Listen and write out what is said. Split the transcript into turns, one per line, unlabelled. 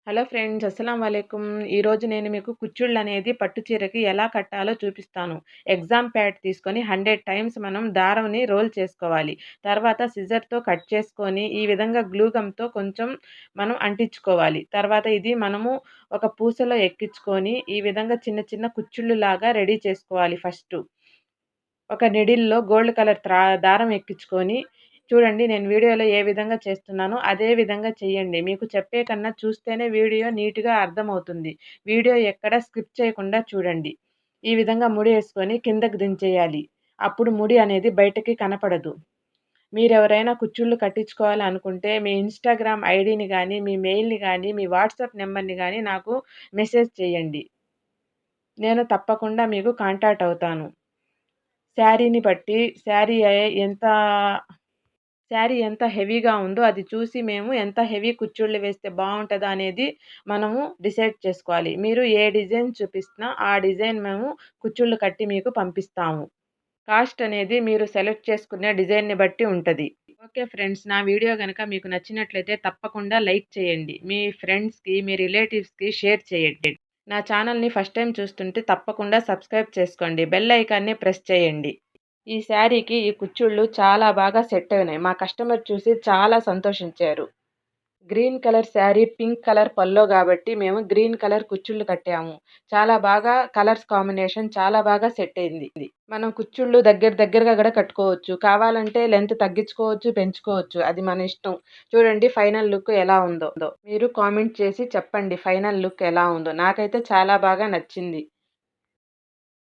Hello friends, అస్సలం వాలేకుం. ఈరోజు నేను మీకు కుచ్చుళ్ళనేది పట్టు చీరకి ఎలా కట్టాలో చూపిస్తాను. ఎగ్జామ్ ప్యాడ్ తీసుకొని 100 టైమ్స్ మనం దారంని రోల్ చేసుకోవాలి. తర్వాత సిజర్‌తో కట్ చేసుకొని ఈ విధంగా గ్లూ గమ్‌తో కొంచెం మనం అంటించుకోవాలి. తర్వాత ఇది మనము ఒక పూసలో ఎక్కించుకొని ఈ విధంగా చిన్న చిన్న కుచ్చుళ్ళులాగా రెడీ చేసుకోవాలి ఫస్టు. ఒక నీడిల్‌లో గోల్డ్ కలర్ దారం ఎక్కించుకొని చూడండి, నేను వీడియోలో ఏ విధంగా చేస్తున్నానో అదే విధంగా చేయండి. మీకు చెప్పే కన్నా చూస్తేనే వీడియో నీట్‌గా అర్థమవుతుంది. వీడియో ఎక్కడ స్కిప్ చేయకుండా చూడండి. ఈ విధంగా ముడి యేసుకొని కిందకి దించేయాలి. అప్పుడు ముడి అనేది బయటకి కనపడదు. మీరెవరైనా కుచ్చుళ్ళు కట్టించుకోవాలనుకుంటే మీ ఇన్‌స్టాగ్రామ్ ఐడీని గానీ, మీ మెయిల్‌ని గానీ, మీ వాట్సాప్ నంబర్‌ని గానీ నాకు మెసేజ్ చేయండి. నేను తప్పకుండా మీకు కాంటాక్ట్ అవుతాను. శారీని బట్టి ఎంత శారీ ఎంత హెవీగా ఉందో అది చూసి మేము ఎంత హెవీ కుచ్చుళ్ళు వేస్తే బావుంటదా అనేది మనము డిసైడ్ చేసుకోవాలి. మీరు ఏ డిజైన్ చూపిస్తున్నా ఆ డిజైన్ మేము కుచ్చుళ్ళు కట్టి మీకు పంపిస్తాము. కాస్ట్ అనేది మీరు సెలెక్ట్ చేసుకునే డిజైన్‌ని బట్టి ఉంటది. ఓకే ఫ్రెండ్స్, నా వీడియో గనక మీకు నచ్చినట్లయితే తప్పకుండా లైక్ చేయండి. మీ ఫ్రెండ్స్‌కి, మీ రిలేటివ్స్‌కి షేర్ చేయండి. నా ఛానల్‌ని ఫస్ట్ టైమ్ చూస్తుంటే తప్పకుండా సబ్స్క్రైబ్ చేసుకోండి. బెల్ ఐకాన్‌ని ప్రెస్ చేయండి. ఈ శారీకి ఈ కుచ్చుళ్ళు చాలా బాగా సెట్ అయినాయి. మా కస్టమర్ చూసి చాలా సంతోషించారు. Green colour sari, pink colour పల్లో గాబట్టి మేము గ్రీన్ కలర్ కుచ్చుళ్ళు కట్టాము. చాలా బాగా కలర్స్ కాంబినేషన్ చాలా బాగా సెట్ అయింది. మనం కుచ్చుళ్ళు దగ్గరగా గూడా కట్టుకోవచ్చు. కావాలంటే లెంత్ తగ్గించుకోవచ్చు, పెంచుకోవచ్చు. అది మన ఇష్టం. చూడండి ఫైనల్ లుక్ ఎలా ఉందో. మీరు కామెంట్ చేసి చెప్పండి ఫైనల్ లుక్ ఎలా ఉందో. నాకైతే చాలా బాగా నచ్చింది.